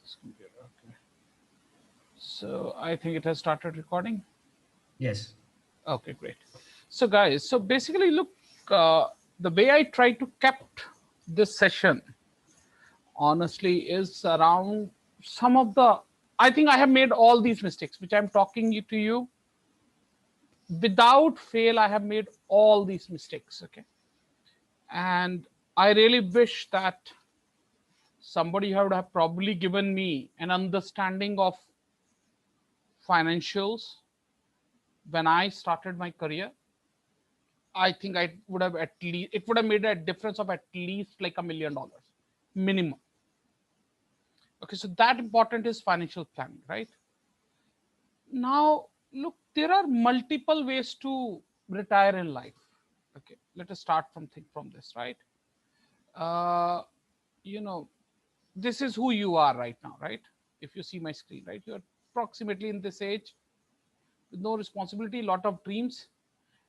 This computer. Okay. So I think it has started recording. Yes. Okay, great. So guys, so basically look, the way I try to kept this session honestly is around some of the, I think I have made all these mistakes which I'm talking to you without fail. I have made all these mistakes. Okay. And I really wish that somebody would have probably given me an understanding of financials when I started my career. I think I would have at least, it would have made a difference of at least like $1 million minimum. Okay, so that important is financial planning, right? Now, look, there are multiple ways to retire in life. Okay, let us start from this, right? Uh, you know, this is who you are right now, right? If you see my screen, right, you're approximately in this age with no responsibility, lot of dreams.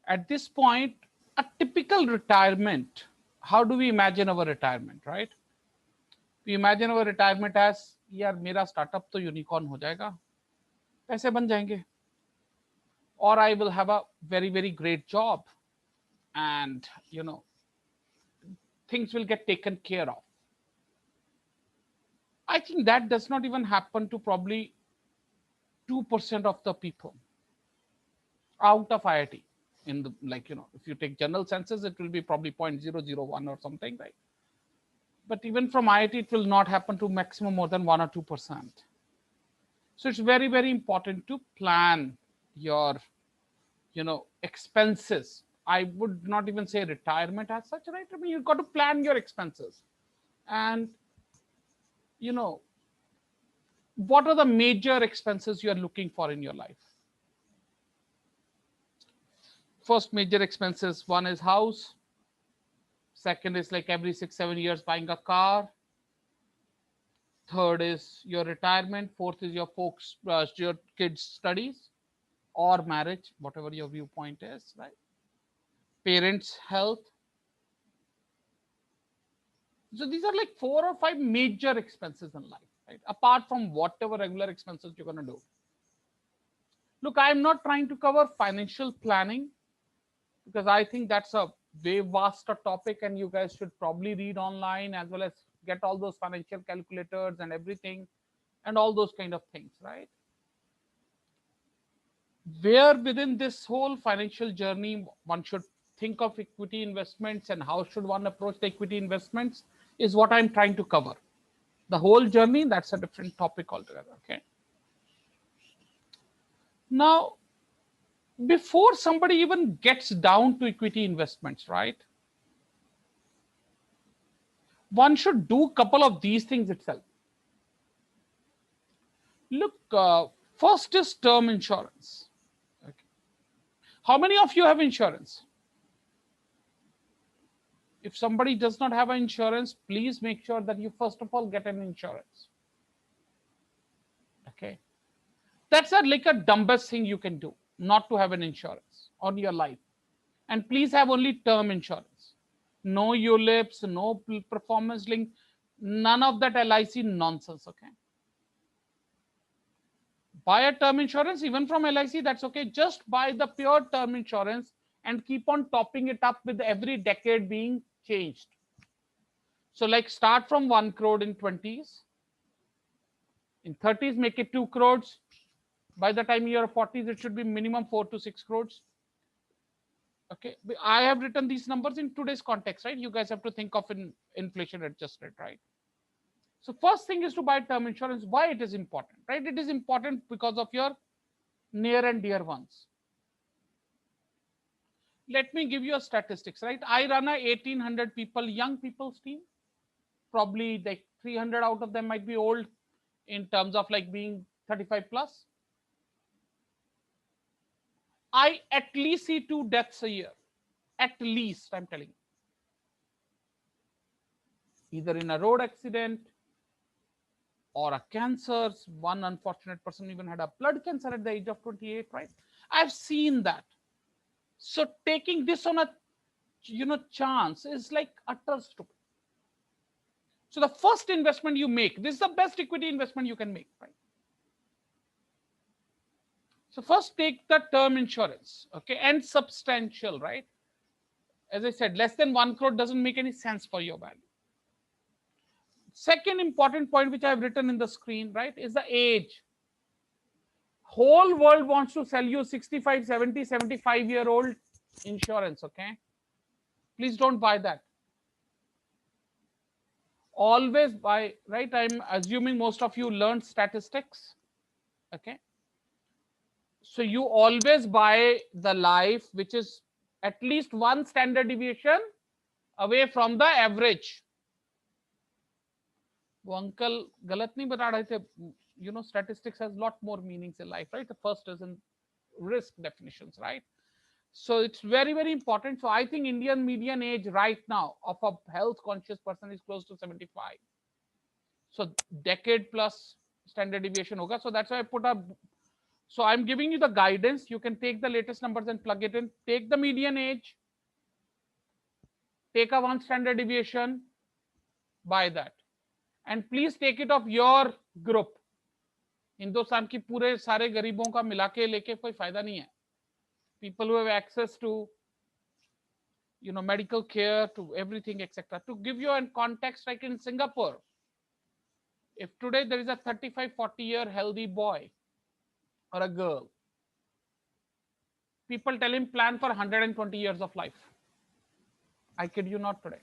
At this point, a typical retirement, how do we imagine our retirement, right? We imagine our retirement as, यार मेरा startup तो unicorn हो जाएगा, पैसे बन जाएंगे, or I will have a very very great job, and things will get taken care of. I think that does not even happen to probably 2% of the people out of IIT. In the, like, if you take general census, it will be probably 0.001 or something, right? But even from IIT, it will not happen to maximum more than 1 or 2%. So it's very very important to plan your expenses. I would not even say retirement as such, right? I mean, you've got to plan your expenses. And what are the major expenses you are looking for in your life? First major expenses, one is house. Second is like every 6-7 years buying a car. Third is your retirement. Fourth is your kids studies or marriage, whatever your viewpoint is, right? Parents health. So these are like 4 or 5 major expenses in life, right? Apart from whatever regular expenses you're going to do. Look, I'm not trying to cover financial planning because I think that's a way vaster topic, and you guys should probably read online as well as get all those financial calculators and everything and all those kind of things, right? Where within this whole financial journey one should think of equity investments and how should one approach the equity investments is what I'm trying to cover. The whole journey, that's a different topic altogether. Okay, now before somebody even gets down to equity investments, right, one should do a couple of these things itself. Look, first is term insurance. Okay. How many of you have insurance? If somebody does not have an insurance, please make sure that you first of all get an insurance. Okay, that's like a dumbest thing you can do, not to have an insurance on your life. And please have only term insurance. No ULIPs, no performance link, none of that LIC nonsense. Okay, buy a term insurance even from LIC, that's okay. Just buy the pure term insurance and keep on topping it up with every decade being changed. So like start from 1 crore in 20s, in 30s make it 2 crores. By the time you're 40s, it should be minimum 4 to 6 crores. Okay, I have written these numbers in today's context, right? You guys have to think of inflation adjusted, right? So first thing is to buy term insurance. Why it is important, right? It is important because of your near and dear ones. Let me give you a statistics, right? I run a 1800 people young people's team. Probably like 300 out of them might be old in terms of like being 35 plus. I at least see 2 deaths a year. At least, I'm telling you. Either in a road accident or a cancer. One unfortunate person even had a blood cancer at the age of 28, right? I've seen that. So taking this on a chance is like utter stupid. So the first investment you make, this is the best equity investment you can make, right? So first take the term insurance, okay, and substantial, right? As I said, less than 1 crore doesn't make any sense for your value. Second important point which I have written in the screen, right, is the age. Whole world wants to sell you 65, 70, 75-year-old insurance, okay? Please don't buy that. Always buy, right? I'm assuming most of you learned statistics, okay? So you always buy the life which is at least one standard deviation away from the average. वो uncle गलत नहीं बता रहे थे, you know, statistics has lot more meanings in life, right? The first is in risk definitions, right? So it's very, very important. So I think Indian median age right now of a health conscious person is close to 75. So decade plus standard deviation hoga. So that's why I put a, so I'm giving you the guidance. You can take the latest numbers and plug it in. Take the median age, take a one standard deviation, buy that. And please take it of your group. Hindustan की पूरे सारे गरीबों का मिला के लेके कोई फायदा नहीं है. People who have access to, you know, medical care, to everything, etc. To give you a context, like in Singapore, if today there is a 35, 40-year healthy boy or a girl, people tell him plan for 120 years of life. I kid you not today.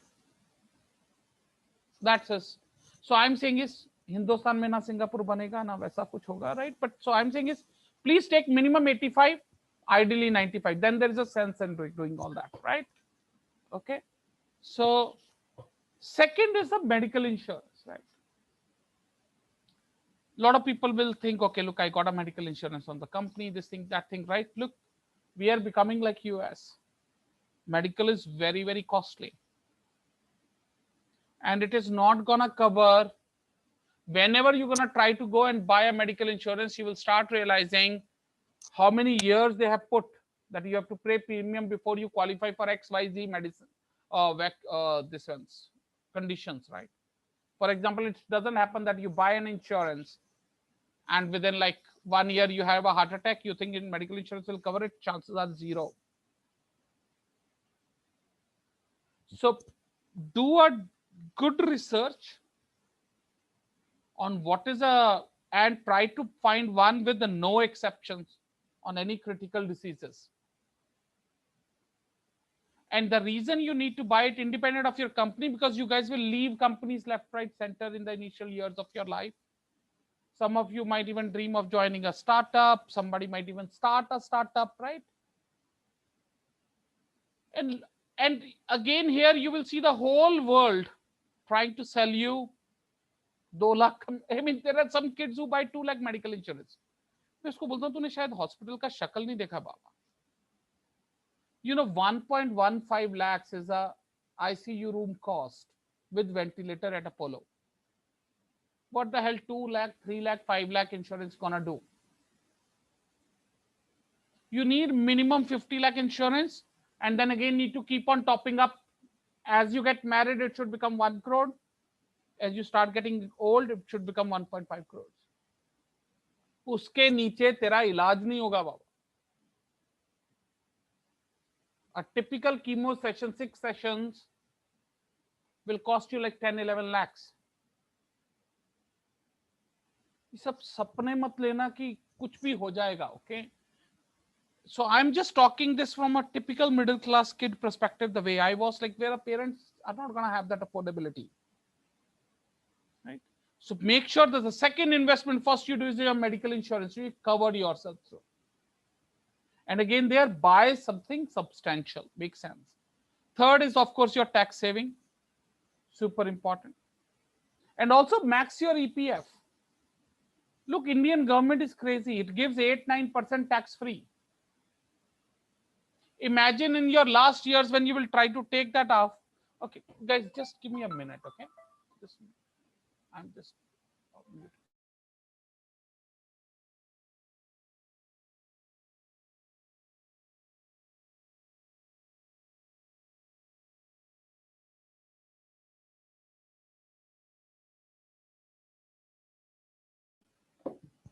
That's his. So I'm saying is, Hindustan में ना Singapore बनेगा ना वैसा कुछ होगा, right? But so I'm saying is, please take minimum 85, ideally 95. Then there is a sense in doing all that, right? Okay. So second is the medical insurance, right? A lot of people will think, okay, look, I got a medical insurance on the company, this thing, that thing, right? Look, we are becoming like US. Medical is very, very costly. And it is not gonna cover. Whenever you're gonna try to go and buy a medical insurance, you will start realizing how many years they have put that you have to pay premium before you qualify for XYZ medicine, this one's conditions, right? For example, it doesn't happen that you buy an insurance and within like 1 year you have a heart attack, you think in medical insurance will cover it, chances are zero. So do a good research on what is and try to find one with the no exceptions on any critical diseases. And the reason you need to buy it independent of your company, because you guys will leave companies left, right, center in the initial years of your life. Some of you might even dream of joining a startup. Somebody might even start a startup, right? And again, here you will see the whole world trying to sell you 2 lakh. I mean, there are some kids who buy 2 lakh medical insurance. मैं उसको बोलता हूँ तूने शायद hospital का शक्ल नहीं देखा बाबा. You know, 1.15 lakhs is a ICU room cost with ventilator at Apollo. What the hell 2 lakh, 3 lakh, 5 lakh insurance gonna do? You need minimum 50 lakh insurance, and then again need to keep on topping up. As you get married, it should become 1 crore. As you start getting old, it should become 1.5 crores. उसके नीचे तेरा इलाज नहीं होगा बाबा. A typical chemo session, 6 sessions, will cost you like 10, 11 lakhs. ये सब सपने मत लेना कि कुछ भी हो जाएगा, okay? So I'm just talking this from a typical middle class kid perspective, the way I was, like where our parents are not going to have that affordability, right? So make sure that the second investment first you do is your medical insurance. You cover yourself through. And again, there buy something substantial, makes sense. Third is of course your tax saving, super important. And also max your EPF. Look, Indian government is crazy. It gives 8-9% tax free. Imagine in your last years when you will try to take that off. Okay, guys, just give me a minute, okay? I'm just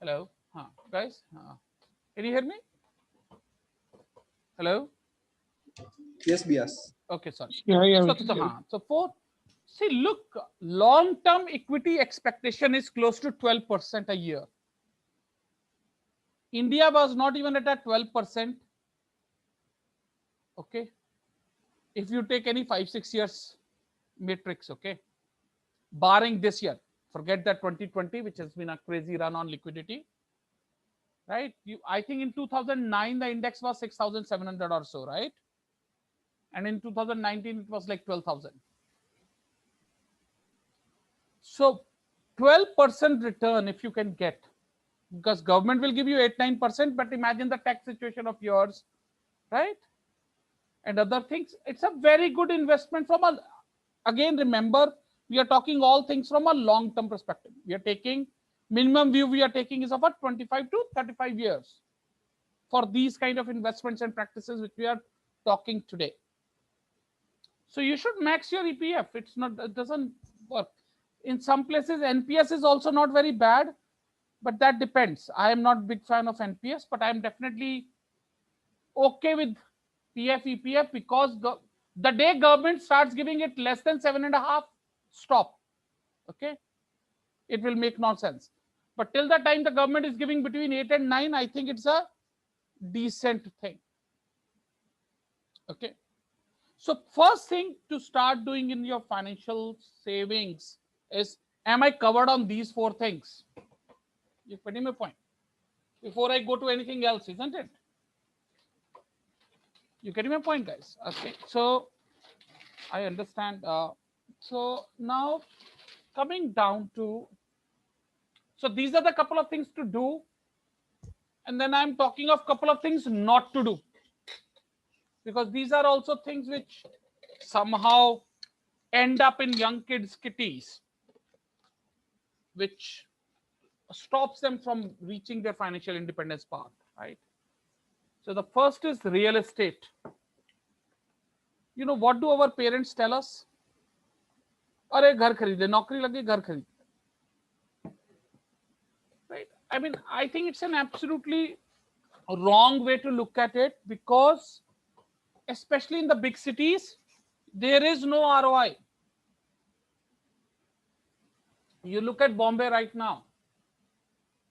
Hello, guys. Can you hear me? Hello. Yes, Beas. Okay, sorry. Yeah, So, we can so, hear you. huh, so fourth, see, look, long-term equity expectation is close to 12% a year. India was not even at a 12%. Okay, if you take any 5-6 years matrix, okay, barring this year, forget that 2020, which has been a crazy run on liquidity, right? I think in 2009 the index was 6,700 or so, right? And in 2019 it was like 12,000. So 12% return if you can get, because government will give you 8-9%, but imagine the tax situation of yours, right? And other things, it's a very good investment from a, again, remember, we are talking all things from a long-term perspective. We are taking minimum view we are taking is of a 25 to 35 years for these kind of investments and practices which we are talking today. So you should max your EPF. It's not, it doesn't work. In some places, NPS is also not very bad, but that depends. I am not big fan of NPS, but I am definitely okay with PF, EPF, because the day government starts giving it less than 7.5, stop. Okay, it will make no sense. But till the time the government is giving between 8 and 9, I think it's a decent thing. Okay. So first thing to start doing in your financial savings is, am I covered on these 4 things? You're getting my point? Before I go to anything else, isn't it? You getting my point, guys? Okay. So I understand. So now coming down to, so these are the couple of things to do, and then I'm talking of couple of things not to do, because these are also things which somehow end up in young kids' kitties, which stops them from reaching their financial independence path, right? So the first is real estate. You know, what do our parents tell us? अरे घर खरीदे, नौकरी लगी, घर खरीद. Right? I mean, I think it's an absolutely wrong way to look at it, because especially in the big cities, there is no ROI. You look at Bombay right now,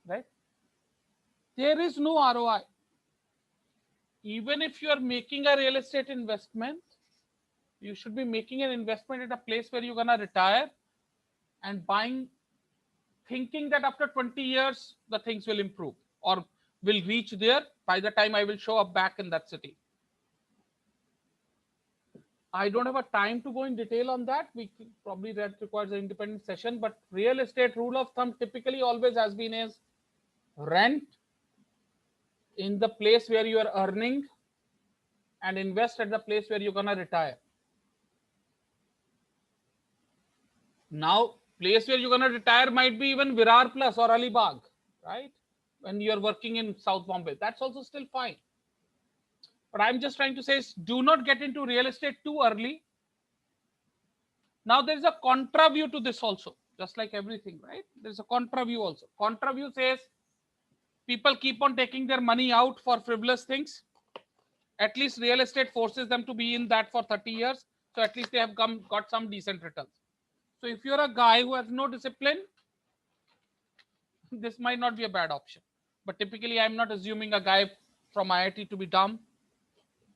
right? There is no ROI. Even if you are making a real estate investment, you should be making an investment at a place where you're gonna retire and buying, thinking that after 20 years the things will improve or will reach there by the time I will show up back in that city. I don't have a time to go in detail on that. We probably, that requires an independent session, but real estate rule of thumb typically always has been is rent in the place where you are earning and invest at the place where you're gonna retire. Now, place where you're gonna retire might be even Virar Plus or Alibag, right? When you're working in South Bombay, that's also still fine. But I'm just trying to say is, do not get into real estate too early. Now there is a contra view to this also, just like everything, right? There's a contra view also. Contra view says people keep on taking their money out for frivolous things. At least real estate forces them to be in that for 30 years. So at least they have got some decent returns. So if you're a guy who has no discipline, this might not be a bad option. But typically, I'm not assuming a guy from IIT to be dumb.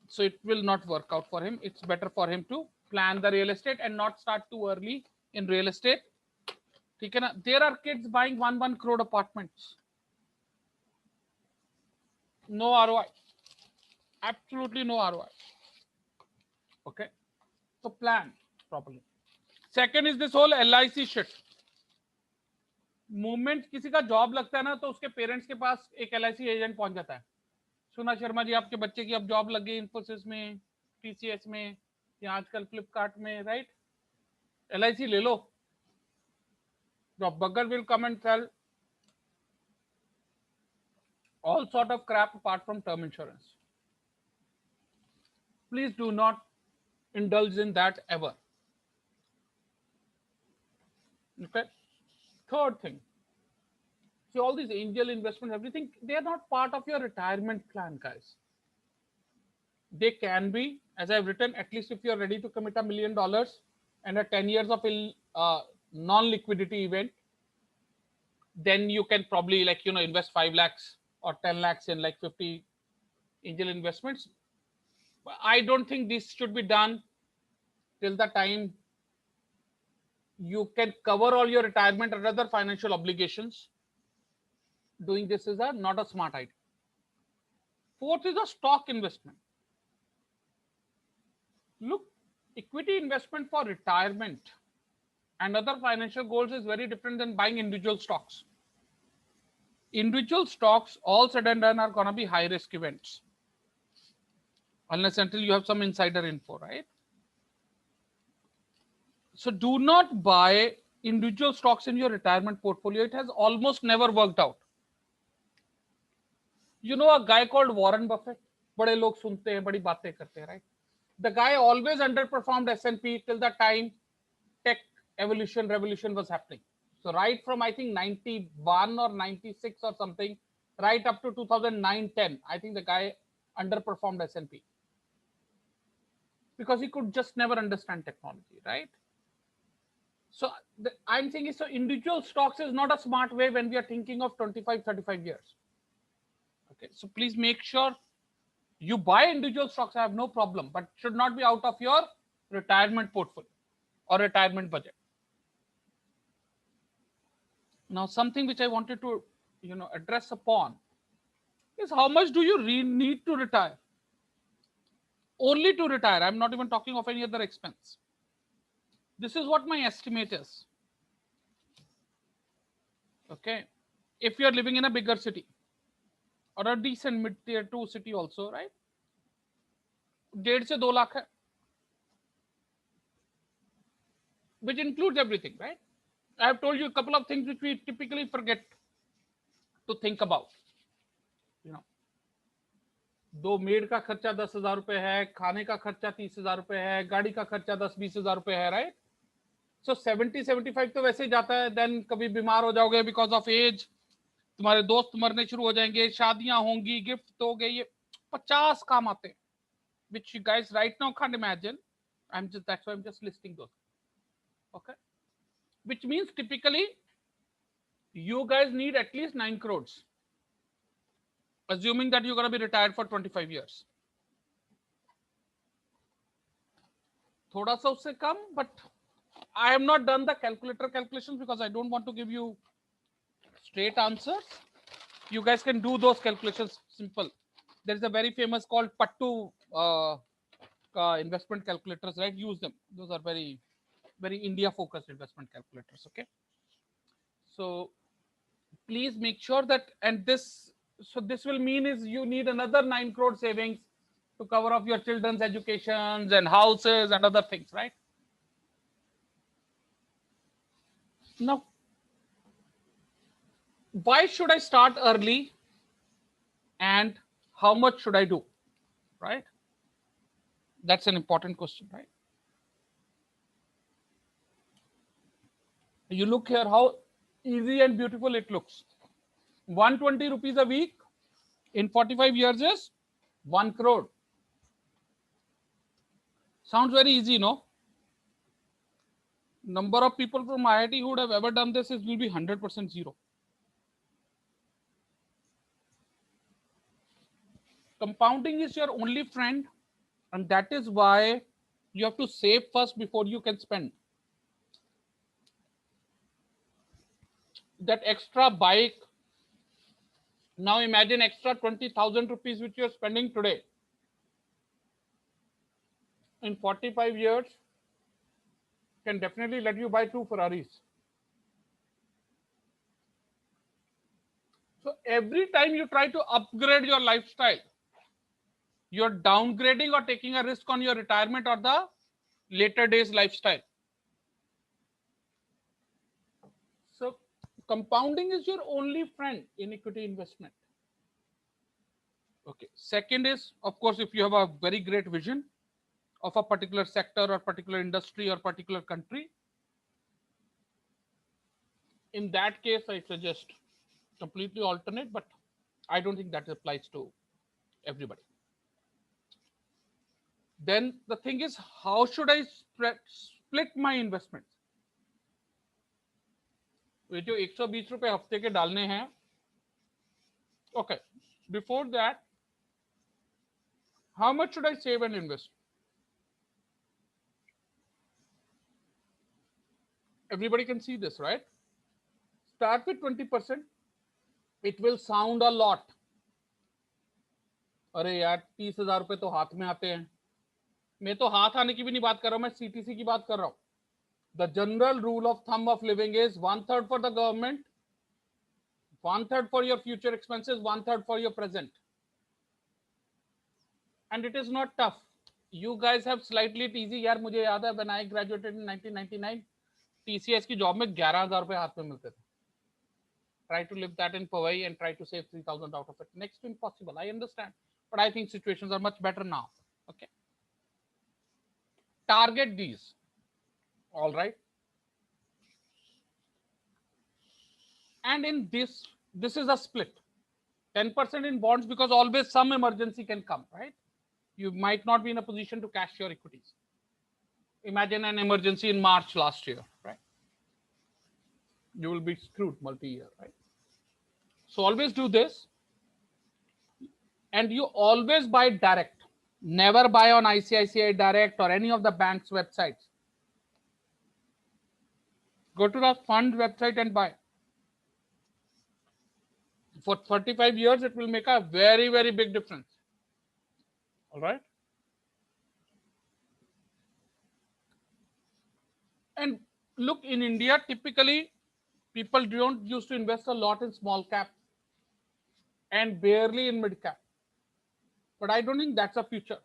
So it will not work out for him. It's better for him to plan the real estate and not start too early in real estate. There are kids buying 1 crore apartments. No ROI. Absolutely no ROI. Okay. So plan properly. Second is this whole LIC shit. Moment किसी का job लगता है ना, तो उसके parents के पास एक LIC agent पहुंच जाता है. सुना शर्मा जी, आपके बच्चे की अब जॉब लग गई इन्फोसिस में, TCS में, या आजकल फ्लिपकार्ट में, राइट? LIC ले लो. The bugger will come and sell all sort of crap apart from term insurance. Please do not indulge in that ever. Okay. Third thing, See, all these angel investments, everything, they are not part of your retirement plan, guys. They can be, as I've written, at least if you're ready to commit $1 million and a 10 years of non-liquidity event, then you can probably invest 5 lakhs or 10 lakhs in like 50 angel investments. I don't think this should be done till the time you can cover all your retirement and other financial obligations. Doing this is not a smart idea. Fourth is a stock investment. Look, equity investment for retirement and other financial goals is very different than buying individual stocks. Individual stocks, all said and done, are going to be high risk events unless until you have some insider info, right? So do not buy individual stocks in your retirement portfolio. It has almost never worked out. You know a guy called Warren Buffett? बड़े लोग सुनते हैं, बड़ी बातें करते हैं, right? The guy always underperformed S&P till the time tech revolution was happening. So right from I think 91 or 96 or something, right up to 2009-10, I think the guy underperformed S&P because he could just never understand technology, right? So I'm thinking, so individual stocks is not a smart way when we are thinking of 25, 35 years. Okay, so please make sure you buy individual stocks. I have no problem, but should not be out of your retirement portfolio or retirement budget. Now, something which I wanted to address upon is how much do you need to retire? Only to retire. I'm not even talking of any other expense. This is what my estimate is. Okay, if you are living in a bigger city or a decent mid-tier 2 city also, right? 1.5 से 2 lakh hai, which includes everything, right? I have told you a couple of things which we typically forget to think about. दो made का खर्चा 10,000 रुपए है, खाने का खर्चा 30,000 रुपए है, गाड़ी का खर्चा 10-20,000 रुपए है, राइट? सो 70-75 तो वैसे ही जाता है. देन कभी बीमार हो जाओगे बिकॉज ऑफ एज, तुम्हारे दोस्त मरने शुरू हो जाएंगे, शादियां होंगी, गिफ्ट दोगे, ये 50 काम आते हैं, which you guys right now can't imagine. That's why I'm just listing those. Okay, which means typically you guys need at least 9 crores, assuming that you're going to be retired for 25 years. Thoda sa usse kam, but I have not done the calculations because I don't want to give you straight answers. You guys can do those calculations simple. There is a very famous called Pattu investment calculators, right? Use them. Those are very, very India focused investment calculators. Okay. So please make sure that, and this will mean is you need another 9 crore savings to cover off your children's educations and houses and other things, right? Now, why should I start early and how much should I do, right? That's an important question, right? You look here how easy and beautiful it looks. 120 rupees a week in 45 years is 1 crore. Sounds very easy, no? Number of people from IIT who would have ever done this will be 100% zero. Compounding is your only friend, and that is why you have to save first before you can spend. That extra bike, now imagine extra 20,000 rupees which you're spending today. In 45 years, can definitely let you buy 2 Ferraris. So every time you try to upgrade your lifestyle, you're downgrading or taking a risk on your retirement or the later days lifestyle. So compounding is your only friend in equity investment. Okay. Second is, of course, if you have a very great vision of a particular sector or particular industry or particular country, in that case, I suggest completely alternate, but I don't think that applies to everybody. Then the thing is, how should I split my investments? ये जो 120 रुपए हफ्ते के डालने हैं, okay, before that, how much should I save and invest? Everybody can see this, right? Start with 20%. It will sound a lot. अरे यार 30,000 रुपए तो हाथ में आते हैं. मैं तो हाथ आने की भी नहीं बात कर रहा हूं, मैं सीटीसी की बात कर रहा हूं. The general rule of thumb of living is 1/3 for the government, 1/3 for your future expenses, 1/3 for your present. And it is not tough. You guys have slightly it easy. यार मुझे याद है when I graduated in 1999, TCS की job में 11,000 रुपए हाथ में मिलते थे. Try to live that in Powai and try to save 3,000 out of it. Next to impossible. I understand, but I think situations are much better now. Okay. Target these. All right. And in this is a split. 10% in bonds because always some emergency can come, right? You might not be in a position to cash your equities. Imagine an emergency in March last year, right? You will be screwed multi-year, right? So always do this. And you always buy direct. Never buy on ICICI Direct or any of the bank's websites. Go to the fund website and buy. For 35 years, it will make a very, very big difference. All right. And look, in India, typically, people don't used to invest a lot in small cap and barely in mid cap. But I don't think that's a future.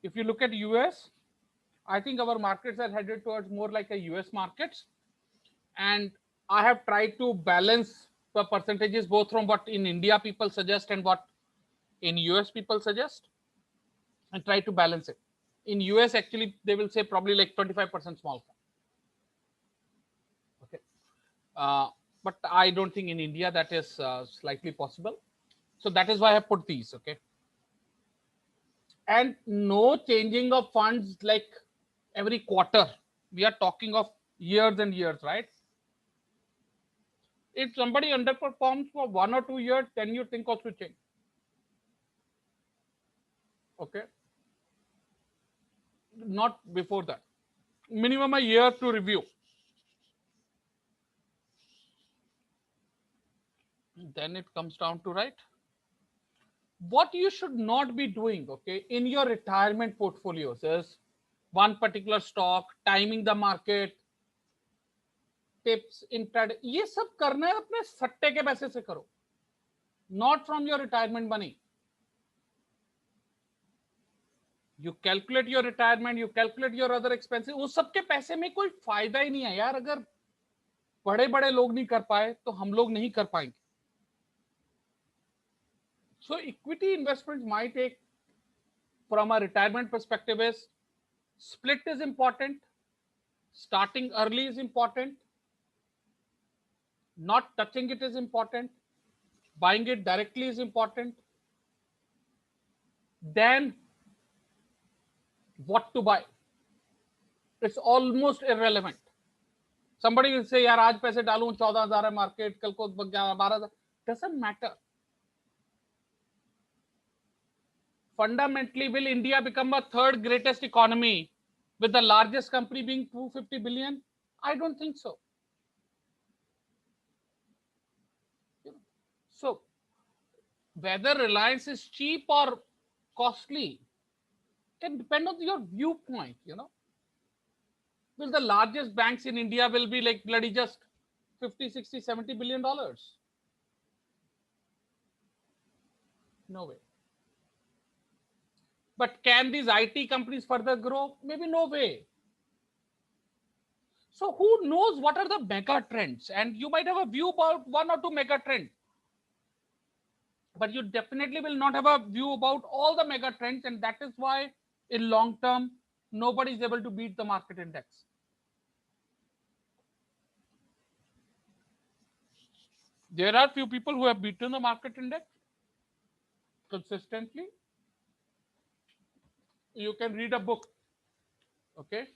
If you look at US, I think our markets are headed towards more like a US markets. And I have tried to balance the percentages both from what in India people suggest and what in US people suggest, and try to balance it. In US, actually, they will say probably like 25% small cap. Okay. But I don't think in India that is slightly possible. So that is why I put these. Okay. And no changing of funds like every quarter. We are talking of years and years, right? If somebody underperforms for 1 or 2 years, then you think of switching. Okay. Not before that. Minimum a year to review. Then it comes down to, right, what you should not be doing, okay, in your retirement portfolios is one particular stock, timing the market, tips, intraday. ये सब करना है अपने सट्टे के पैसे से करो, not from your retirement money. You calculate your retirement, you calculate your other expenses. उस सब के पैसे में कोई फायदा ही नहीं है यार. अगर बड़े बड़े लोग नहीं कर पाए तो हम लोग नहीं कर पाएंगे. So equity investments might take from a retirement perspective is split is important, starting early is important, not touching it is important, buying it directly is important, then what to buy, it's almost irrelevant. Somebody will say यार आज पैसे डालूं 14,000 है market, कल को 12,000, doesn't matter. Fundamentally, will India become a third greatest economy with the largest company being 250 billion? I don't think so. So whether Reliance is cheap or costly can depend on your viewpoint. Will the largest banks in India will be like bloody just 50, 60, 70 billion dollars? No way. But can these IT companies further grow? Maybe no way. So who knows what are the mega trends? And you might have a view about 1 or 2 mega trends, but you definitely will not have a view about all the mega trends. And that is why in long term, nobody is able to beat the market index. There are few people who have beaten the market index consistently. You can read a book, okay?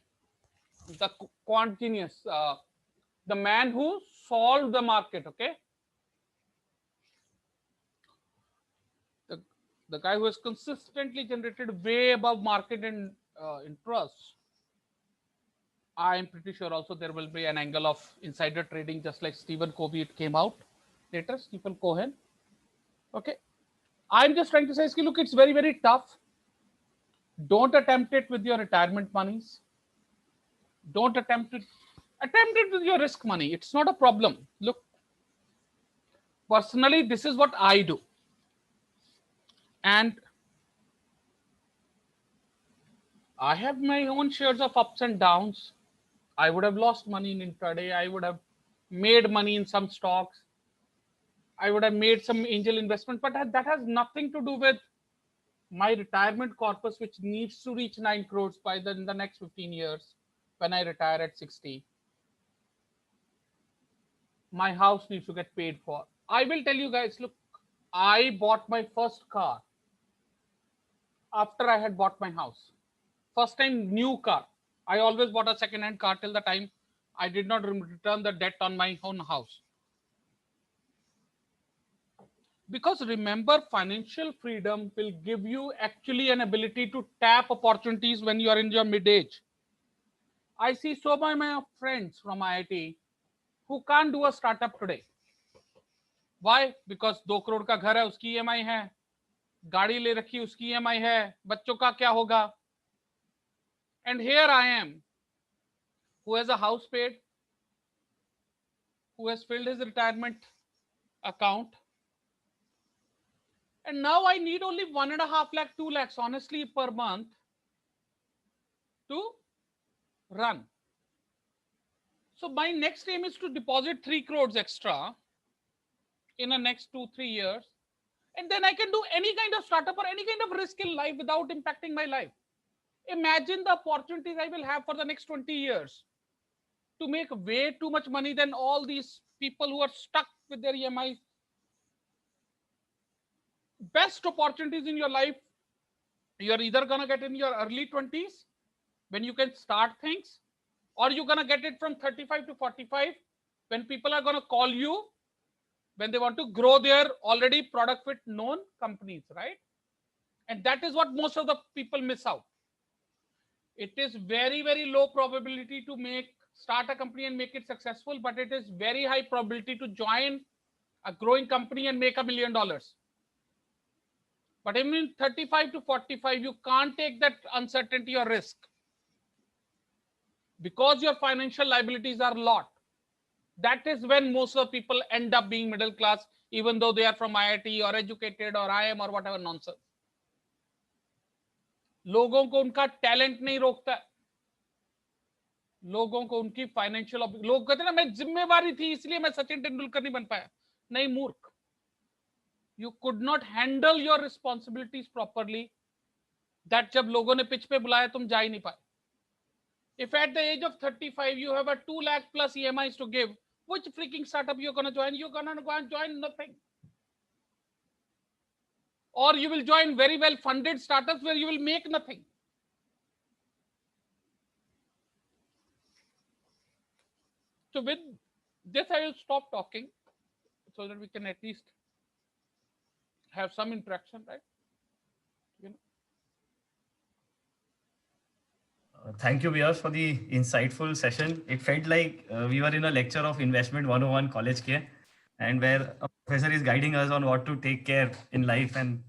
The quant genius, the man who solved the market, okay? The, the guy who has consistently generated way above market in interest. I'm pretty sure also there will be an angle of insider trading, just like Stephen Covey. It came out later, Stephen Cohen. Okay, I'm just trying to say, look, it's very, very tough. Don't attempt it with your retirement monies. Don't attempt it. Attempt it with your risk money. It's not a problem. Look, personally, this is what I do. And I have my own shares of ups and downs. I would have lost money in intraday. I would have made money in some stocks. I would have made some angel investment, but that has nothing to do with my retirement corpus, which needs to reach 9 crores by in the next 15 years when I retire at 60. My house needs to get paid for. I will tell you guys, look, I bought my first car after I had bought my house. First time new car. I always bought a second hand car till the time I did not return the debt on my own house. Because remember, financial freedom will give you actually an ability to tap opportunities when you are in your mid age. I see so many of my friends from IIT who can't do a startup today. Why? Because 2 crore का घर है, उसकी EMI है, गाड़ी ले रखी उसकी EMI है, बच्चों का क्या होगा? And here I am, who has a house paid, who has filled his retirement account, and now I need only 1.5 lakh, 2 lakhs honestly per month to run. So my next aim is to deposit 3 crores extra in the next 2-3 years, and then I can do any kind of startup or any kind of risk in life without impacting my life. Imagine the opportunities I will have for the next 20 years to make way too much money than all these people who are stuck with their EMIs. Best opportunities in your life, you're either gonna get in your early 20s when you can start things, or you're gonna get it from 35 to 45 when people are gonna call you when they want to grow their already product fit known companies, right? And that is what most of the people miss out. It is very, very low probability to start a company and make it successful, but it is very high probability to join a growing company and make $1 million. But in 35 to 45, you can't take that uncertainty or risk because your financial liabilities are a lot. That is when most of the people end up being middle class, even though they are from IIT or educated or IIM or whatever nonsense. लोगों को उनका talent नहीं रोकता, लोगों को उनकी financial, लोग कहते हैं ना मैं जिम्मेवारी थी इसलिए मैं सचिन तेंदुलकर नहीं बन पाया. नहीं मूर्ख, you could not handle your responsibilities properly, that जब लोगों ने पिच पे बुलाया तुम जा ही नहीं पाए. If at the age of 35 you have a 2 lakh plus EMIs to give, which freaking startup you're going to join? You're going to go and join nothing. Or you will join very well funded startups where you will make nothing. So with this I will stop talking so that we can at least have some interaction, right? You know. Thank you, Beas, for the insightful session. It felt like we were in a lecture of investment 101 college care, and where a professor is guiding us on what to take care in life and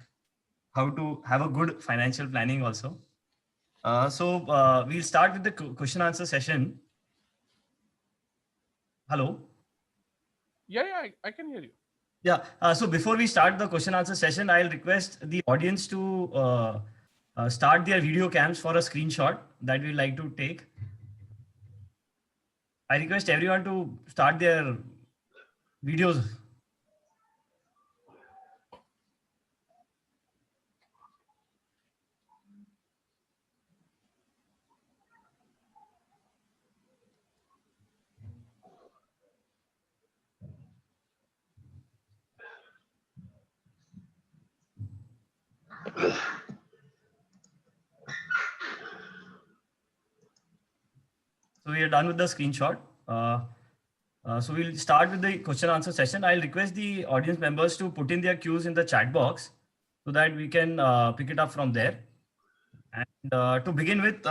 how to have a good financial planning also. So we'll start with the question answer session. Hello. Yeah, I can hear you. Yeah. So before we start the question answer session, I'll request the audience to start their video cams for a screenshot that we'd like to take. I request everyone to start their videos. we are done with the screenshot. So we'll start with the question answer session. I'll request the audience members to put in their cues in the chat box so that we can pick it up from there. And to begin with,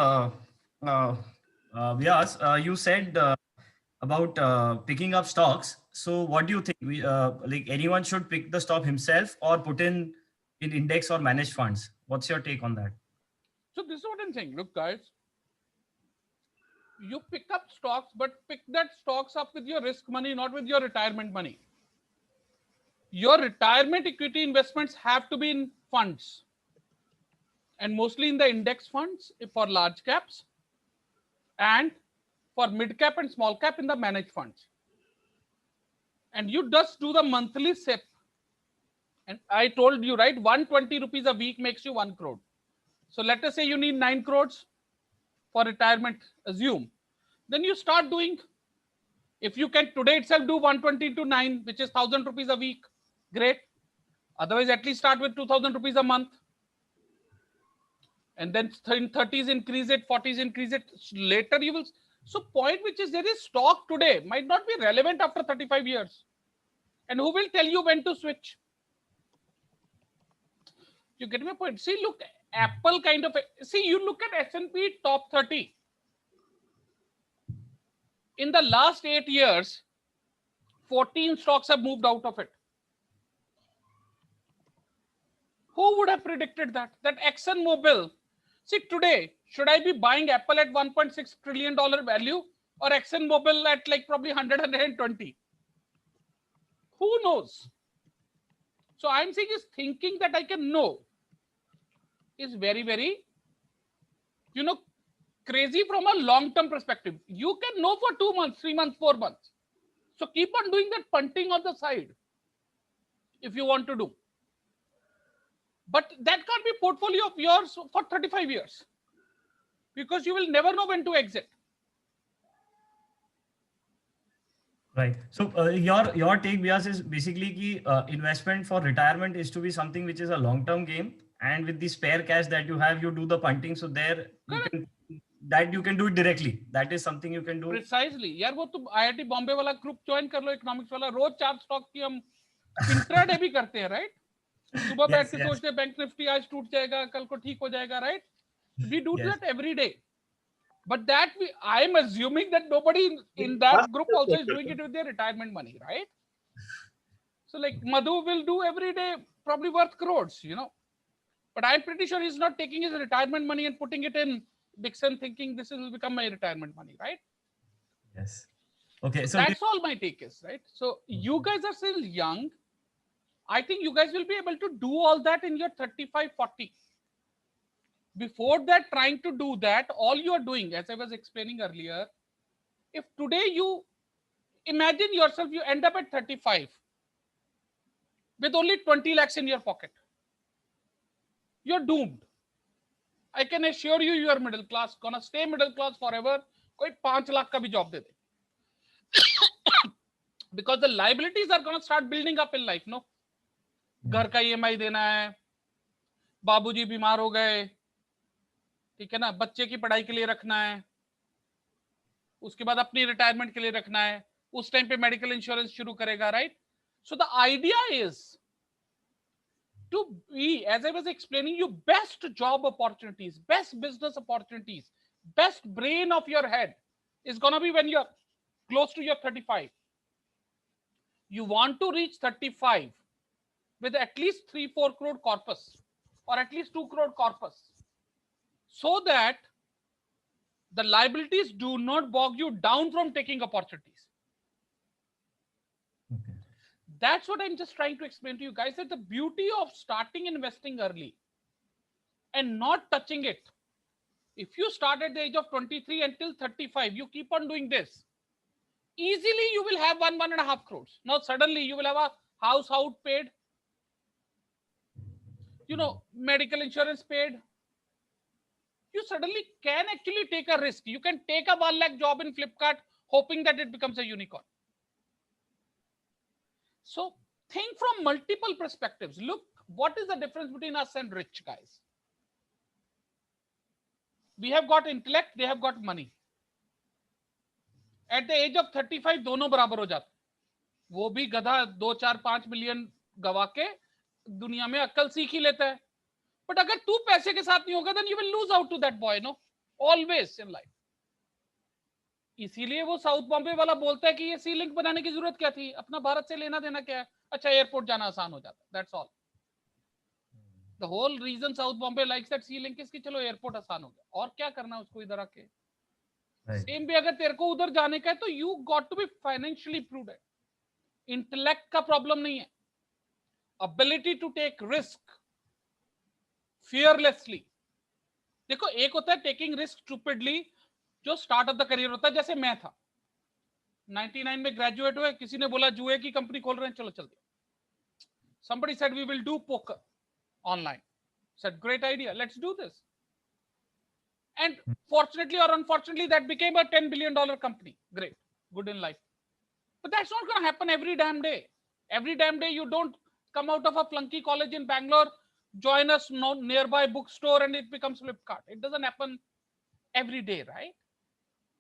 Vyas, you said about picking up stocks. So what do you think? Like anyone should pick the stock himself or put in index or managed funds? What's your take on that? So this is what I'm saying. Look, guys, you pick up stocks, but pick that stocks up with your risk money, not with your retirement money. Your retirement equity investments have to be in funds, and mostly in the index funds for large caps, and for mid cap and small cap in the managed funds. And you just do the monthly SIP. And I told you, right, 120 rupees a week makes you 1 crore. So let us say you need 9 crores for retirement, assume. Then you start doing, if you can today itself do 120 to 9, which is 1000 rupees a week, great. Otherwise, at least start with 2000 rupees a month. And then in 30s increase it, 40s increase it. Later you will. So point which is, there is stock today might not be relevant after 35 years. And who will tell you when to switch? You get my point? See, look, Apple kind of, see, you look at S&P top 30. In the last 8 years, 14 stocks have moved out of it. Who would have predicted that? That ExxonMobil, see today, should I be buying Apple at $1.6 trillion value or ExxonMobil at like probably 100, 120? Who knows? So I'm saying is thinking that I can know is very, very, crazy from a long-term perspective. You can know for 2 months, 3 months, 4 months. So keep on doing that punting on the side if you want to do. But that can't be portfolio of yours for 35 years because you will never know when to exit. Right. So your take, Bias, is basically ki, investment for retirement is to be something which is a long-term game, and with the spare cash that you have, you do the punting. So there you can do it directly. That is something you can do. Precisely. यार वो तो IIT Bombay वाला group join कर लो, economics वाला, रोज 4 stock की हम intraday भी करते हैं, राइट? सुबह बैठ के सोचते हैं बैंक निफ्टी आज टूट जाएगा, कल को ठीक हो जाएगा, right? We do that every day. But that I am assuming that nobody in that group also is doing it with their retirement money, right? So like Madhu will do every day, probably worth crores, But I'm pretty sure he's not taking his retirement money and putting it in Dixon thinking this will become my retirement money, right? Yes. Okay. So that's all my take is, right? So you guys are still young. I think you guys will be able to do all that in your 35, 40. Before that, trying to do that, all you are doing, as I was explaining earlier, if today you imagine yourself, you end up at 35 with only 20 lakhs in your pocket, you're doomed. I can assure you, you are middle class, gonna stay middle class forever. Koi 5 lakh ka bhi job de de. Because the liabilities are gonna start building up in life, no? घर का EMI देना है, बाबूजी बीमार हो गए, ठीक है ना, बच्चे की पढ़ाई के लिए रखना है, उसके बाद अपनी रिटायरमेंट के लिए रखना है, उस टाइम पे मेडिकल इंश्योरेंस शुरू करेगा, right? So the idea is to be, as I was explaining you, best job opportunities, best business opportunities, best brain of your head is gonna be when you're close to your 35. You want to reach 35 with at least 3-4 crore corpus or at least 2 crore corpus, so that the liabilities do not bog you down from taking opportunities. Okay. That's what I'm just trying to explain to you guys, that the beauty of starting investing early and not touching it. If you start at the age of 23 until 35, you keep on doing this, easily you will have 1.5 crores. Now suddenly you will have a house out paid, medical insurance paid. You suddenly can actually take a risk. You can take a 1 lakh job in Flipkart hoping that it becomes a unicorn. So think from multiple perspectives. Look, what is the difference between us and rich guys? We have got intellect, they have got money. At the age of 35 दोनों बराबर हो जाते, वो भी गधा 2-4-5 million गवा के दुनिया में अक्ल सीख ही लेता है। बट अगर तू पैसे के साथ नहीं होगा then you will lose out to that boy, no, always in life. इसीलिए वो साउथ बॉम्बे वाला बोलता है कि ये सी लिंक बनाने की जरूरत क्या थी, अपना भारत से लेना देना क्या है, अच्छा एयरपोर्ट जाना आसान हो जाता है, that's all. The whole reason south Bombay likes that sea link is कि चलो एयरपोर्ट आसान हो गया, और क्या करना उसको इधर आके। सेम भी अगर तेरे को उधर जाने का है तो you got to be financially prudent. Intellect का प्रॉब्लम नहीं है, ability to take risk fearlessly. देखो एक होता है टेकिंग रिस्क स्टूपिडली, जो स्टार्ट ऑफ द करियर होता है, जैसे मैं था 99 में ग्रेजुएट हुए, किसी ने बोला जुए की कंपनी खोल रहे हैं, चलो चल दिया। somebody said we will do poker online, said great idea, let's do this, and fortunately or unfortunately that became a $10 billion company. Great, good in life. But that's not going to happen every damn day. Every damn day you don't come out of a flunky college in Bangalore, join a nearby bookstore and it becomes Flipkart. It doesn't happen every day, right?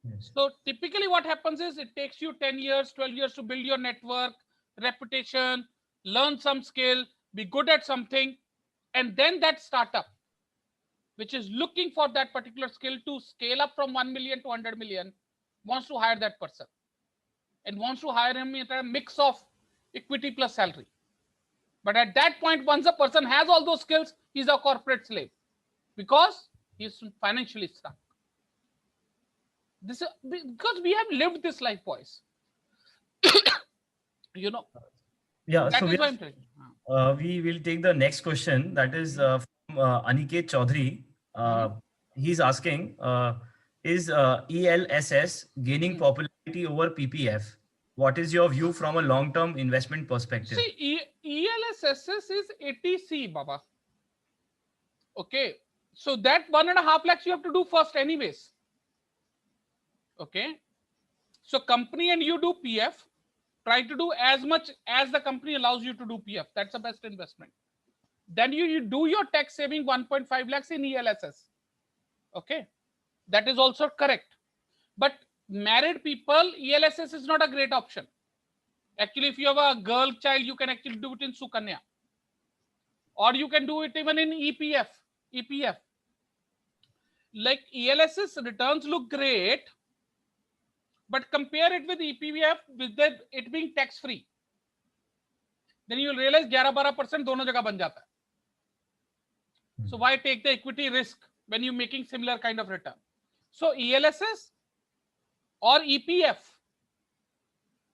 Yes. So typically what happens is it takes you 10 years, 12 years to build your network, reputation, learn some skill, be good at something, and then that startup, which is looking for that particular skill to scale up from 1 million to 100 million, wants to hire that person and wants to hire him in a mix of equity plus salary. But at that point, once a person has all those skills, he's a corporate slave because he's financially stuck. This is because we have lived this life, boys. You know. Yeah. That So is why I'm telling you. we will take the next question. That is from Aniket Chaudhary. He's asking, is ELSS gaining popularity over PPF? What is your view from a long-term investment perspective? See, ELSS is 80C, Baba. Okay. So that 1.5 lakhs you have to do first anyways. Okay. So company and you do PF. Try to do as much as the company allows you to do PF. That's the best investment. Then you do your tax saving 1.5 lakhs in ELSS. Okay. That is also correct. But married people, ELSS is not a great option. Actually, if you have a girl child, you can actually do it in Sukanya. Or you can do it even in EPF. EPF. Like ELSS returns look great, but compare it with EPF with it being tax free. Then you'll realize 11-12% दोनों जगह बन जाता है. So why take the equity risk when you're making similar kind of return? So ELSS or EPF,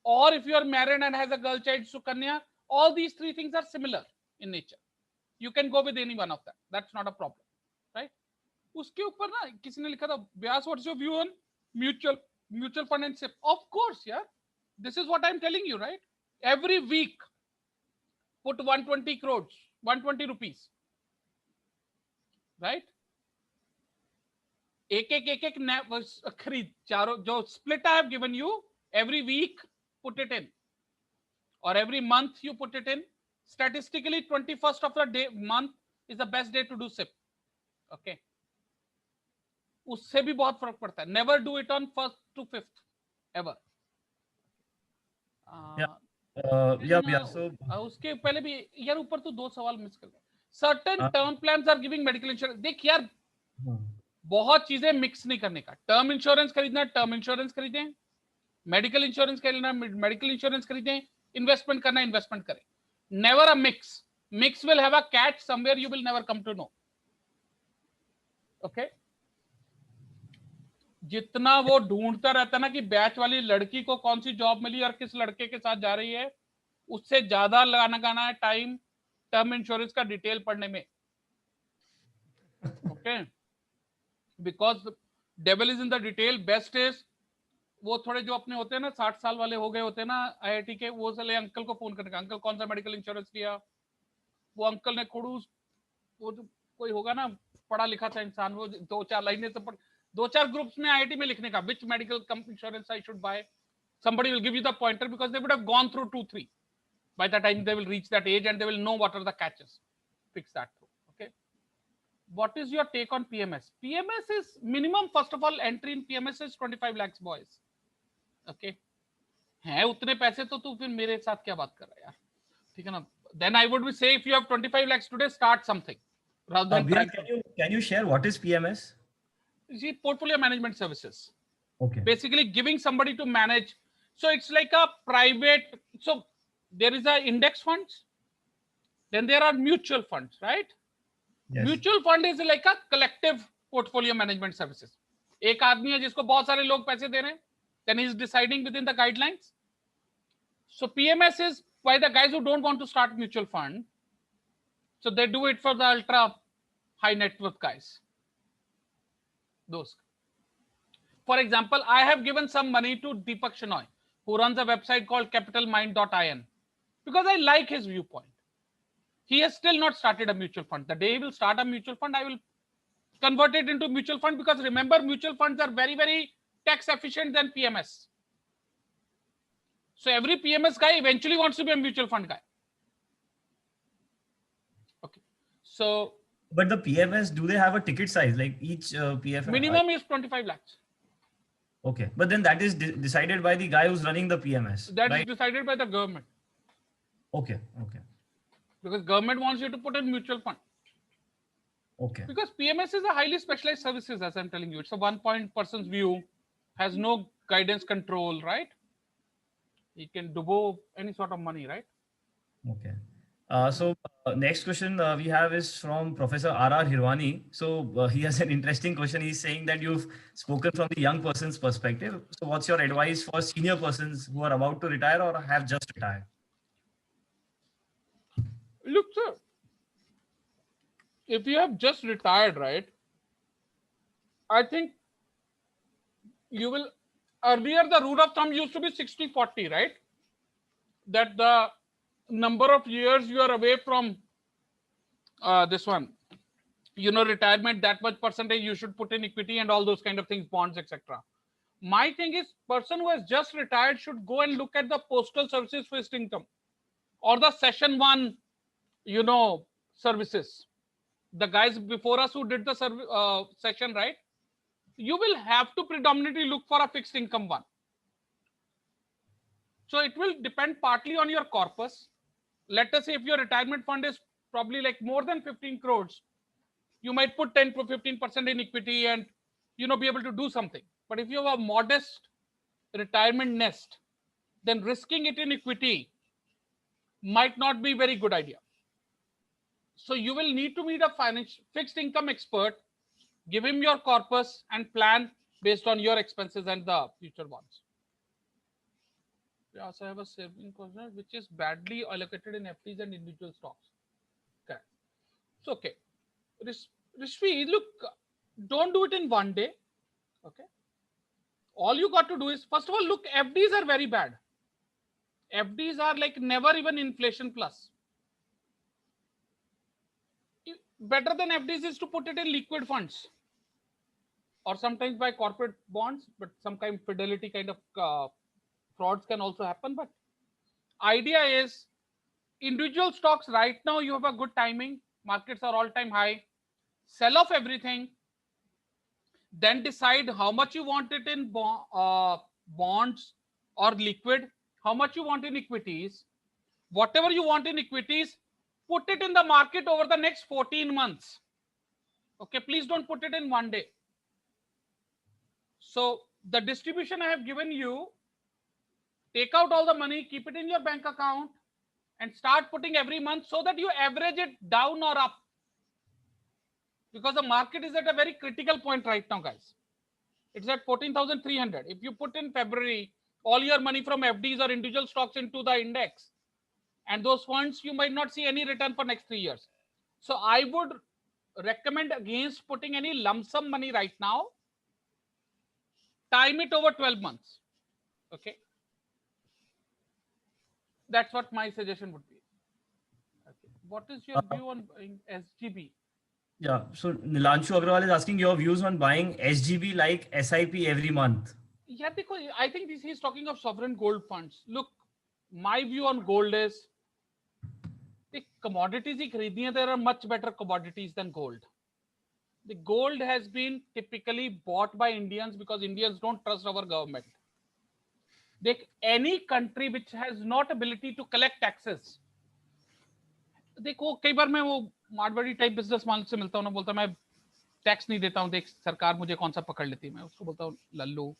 or if you are married and has a girl child, Sukanya, all these three things are similar in nature. You can go with any one of them. That's not a problem, right? उसके ऊपर ना किसी ने लिखा था, Beas, what's your view on mutual fund and SIP? Of course, yeah. This is what I'm telling you, right? Every week, put 120 crores, 120 rupees, right? एक खरीद चारों जो split I have given you, every week put it in, or every month you put it in. Statistically, 21st of the month is the best day to do SIP. Okay. उससे भी बहुत फर्क पड़ता है. Never do it on 1st to 5th ever. So उसके पहले भी यार ऊपर तो 2 सवाल मिस कर गए. Certain term plans are giving medical insurance. देख यार बहुत चीजें मिक्स नहीं करने का. टर्म इंश्योरेंस खरीदना टर्म इंश्योरेंस खरीदें, मेडिकल इंश्योरेंस खरीदना मेडिकल इंश्योरेंस खरीदें, इन्वेस्टमेंट करना इन्वेस्टमेंट करें. Never a mix. Mix will have a catch somewhere you will never come to know. Okay. जितना वो ढूंढता रहता ना कि बैच वाली लड़की को कौन सी जॉब मिली और किस लड़के के साथ जा रही है, उससे ज्यादा लगाना है टाइम टर्म इंश्योरेंस का डिटेल पढ़ने में. Okay. Because devil is in the detail. Best is वो थोड़े जो अपने होते हैं ना 60 साल वाले हो गए होते हैं ना आईआईटी के, वो चले अंकल को फोन करने का, अंकल कौन सा मेडिकल इंश्योरेंस लिया. वो अंकल ने खड़ूस, वो जो कोई होगा ना पढ़ा लिखा था इंसान, वो 2-4 लाइनें से 2-4 ग्रुप्स में आईआईटी में लिखने का, which medical insurance I should buy. Somebody will give you the pointer because they would have gone through 2-3 by the time they will reach that age and they will know what are the catches. Fix that through. Okay. What is your take on PMS? PMS is minimum, first of all, entry in PMS is 25 lakhs, boys. Okay, है उतने पैसे तो तू फिर मेरे साथ क्या बात कर रहा है यार, ठीक है ना? Then I would say if you have 25 lakhs today, start something rather than Bia, trying to can you share what is PMS? see portfolio management services. Okay. Basically giving somebody to manage. So it's like a private. So there is a index funds, then there are mutual funds, right? Yes. Mutual fund is like a collective portfolio management services. एक आदमी है जिसको बहुत सारे लोग पैसे दे रहे हैं, then he is deciding within the guidelines. So PMS is by the guys who don't want to start mutual fund, so they do it for the ultra high net worth guys. Those, for example, I have given some money to Deepak Shenoy, who runs a website called capitalmind.in, because I like his viewpoint. He has still not started a mutual fund. The day he will start a mutual fund, I will convert it into mutual fund, because remember, mutual funds are very, very tax efficient than PMS. So every PMS guy eventually wants to be a mutual fund guy. Okay. So, but the PMS, do they have a ticket size? Like each PF minimum is 25 lakhs. Okay, but then that is decided by the guy who's running the PMS. That right? is decided by the government. Okay, okay. Because government wants you to put in mutual fund. Okay. Because PMS is a highly specialized services, as I'm telling you. It's a one point person's view, has no guidance control, right? He can do any sort of money, right? Okay. So next question we have is from Professor R.R. Hirwani. So he has an interesting question. He's saying that you've spoken from the young person's perspective. So what's your advice for senior persons who are about to retire or have just retired? Look, sir, if you have just retired, right, I think you will, earlier the rule of thumb used to be 60-40, right? That the number of years you are away from this one, retirement, that much percentage you should put in equity and all those kind of things, bonds, etc. My thing is, person who has just retired should go and look at the postal services fixed income or the session one, services. The guys before us who did the session, right? You will have to predominantly look for a fixed income one. So it will depend partly on your corpus. Let us say if your retirement fund is probably like more than 15 crores, you might put 10 to 15% in equity and be able to do something. But if you have a modest retirement nest, then risking it in equity might not be a very good idea. So you will need to meet a fixed income expert, give him your corpus and plan based on your expenses and the future ones. We also have a saving question which is badly allocated in FDs and individual stocks. Correct. So, okay. Rishvi, look, don't do it in one day. Okay. All you got to do is, first of all, look, FDs are very bad. FDs are like never even inflation plus. Better than FDs is to put it in liquid funds or sometimes by corporate bonds, but some kind of fidelity kind of frauds can also happen. But idea is individual stocks right now, you have a good timing. Markets are all time high. Sell off everything. Then decide how much you want it in bonds or liquid, how much you want in equities. Whatever you want in equities, put it in the market over the next 14 months. Okay, please don't put it in one day. So the distribution I have given you, take out all the money, keep it in your bank account and start putting every month so that you average it down or up. Because the market is at a very critical point right now, guys. It's at 14,300. If you put in February all your money from FDs or individual stocks into the index, and those funds, you might not see any return for next 3 years. So I would recommend against putting any lump sum money right now. Time it over 12 months. Okay. That's what my suggestion would be. Okay. What is your view on SGB? Yeah, so Nilanshu Agrawal is asking your views on buying SGB like SIP every month. Yeah, because I think he's talking of sovereign gold funds. Look, my view on gold is the commodities there are much better commodities than gold. The gold has been typically bought by Indians because Indians don't trust our government. देख, any country which has not ability to collect taxes, देखो कई बार मैं वो Marwari type business मान से मिलता हूँ ना, बोलता मैं टैक्स नहीं देता हूँ, देख सरकार मुझे कौन सा पकड़ लेती है। मैं उसको बोलता हूँ लल्लू,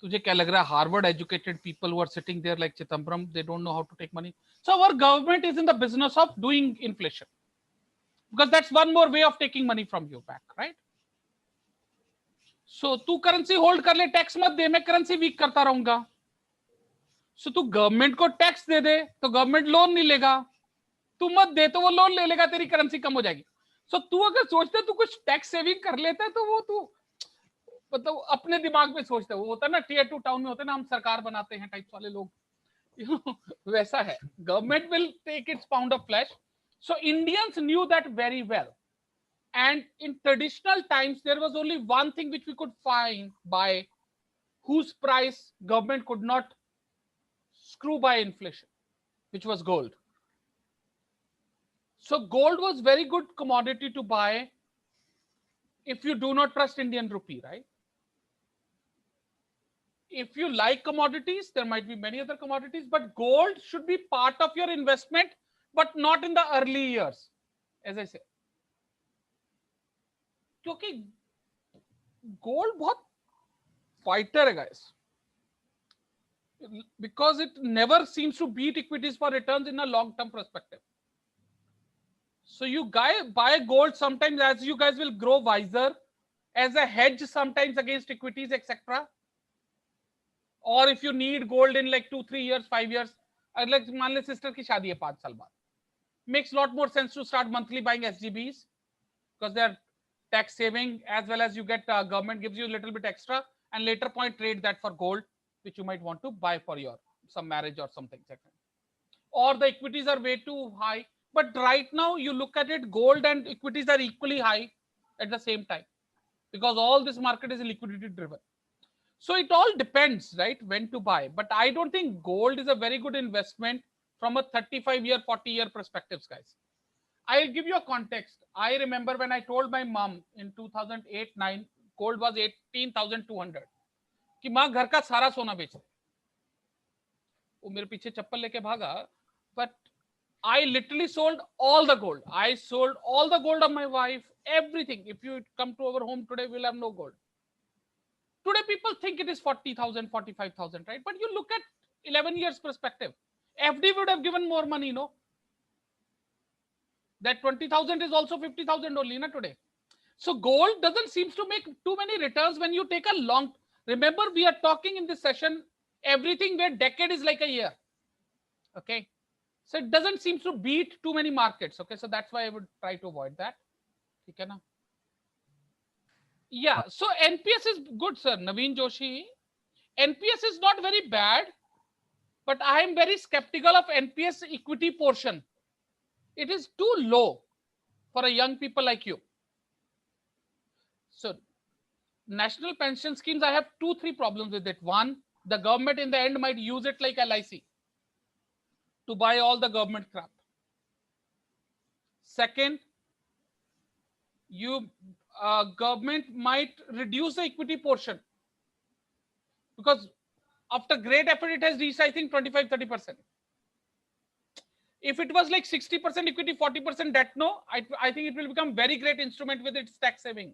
तुझे क्या लग रहा है Harvard educated people who are sitting there like Chidambaram, they don't know how to take money? So our government is in the business of doing inflation, because that's one more way of taking money from you back, right? So to currency hold कर ले, tax मत दे, मैं currency week करता रहूंगा। सो तू government को tax दे दे तो government loan नहीं लेगा, तू मत दे तो वो लोन ले लेगा, तेरी करेंसी कम हो जाएगी। सो तू अगर सोचता है तू कुछ टैक्स सेविंग कर लेता है तो वो तू मतलब अपने दिमाग में सोचता है। वो होता है ना टियर 2 टाउन में होता है ना, हम सरकार बनाते हैं टाइप्स वाले लोग, वैसा है। Government will take its pound of flesh. So Indians knew that very well, and in traditional times there was only one thing which we could find by whose price government could not screw by inflation, which was gold. So gold was very good commodity to buy if you do not trust Indian rupee, right? If you like commodities, there might be many other commodities, but gold should be part of your investment, but not in the early years, as I say. क्योंकि gold बहुत fighter है guys, because it never seems to beat equities for returns in a long term perspective. So you guys buy gold sometimes as you guys will grow wiser, as a hedge sometimes against equities, etc. Or if you need gold in like 2-3 years, 5 years, like मान ले sister की शादी है 5 साल बाद, makes lot more sense to start monthly buying SGBs because they are tax saving, as well as you get government gives you a little bit extra, and later point trade that for gold which you might want to buy for your some marriage or something second. Or the equities are way too high, but right now you look at it, gold and equities are equally high at the same time, because all this market is liquidity driven. So it all depends, right, when to buy. But I don't think gold is a very good investment from a 35-year 40-year perspectives, guys. I'll give you a context. I remember when I told my mom in 2008-9, gold was 18,200 कि माँ घर का सारा सोना बेच दे। वो मेरे पीछे चप्पल लेके भागा, but I literally sold all the gold. I sold all the gold of my wife, everything. If you come to our home today, we'll have no gold. Today people think it is 40,000, 45,000, right? But you look at 11 years perspective, FD would have given more money, no? That 20,000 is also 50,000 only, na, today. So gold doesn't seem to make too many returns when you take a long. Remember, we are talking in this session everything where decade is like a year. Okay, so it doesn't seem to beat too many markets. Okay, so that's why I would try to avoid that. Okay, na? Yeah. So NPS is good, sir. Naveen Joshi. NPS is not very bad, but I am very skeptical of NPS equity portion. It is too low for a young people like you. So national pension schemes, I have 2-3 problems with it. One, the government in the end might use it like LIC to buy all the government crap. Second, government might reduce the equity portion, because after great effort it has reached, I think, 25-30%. If it was like 60% equity, 40% debt, no, I think it will become very great instrument with its tax saving.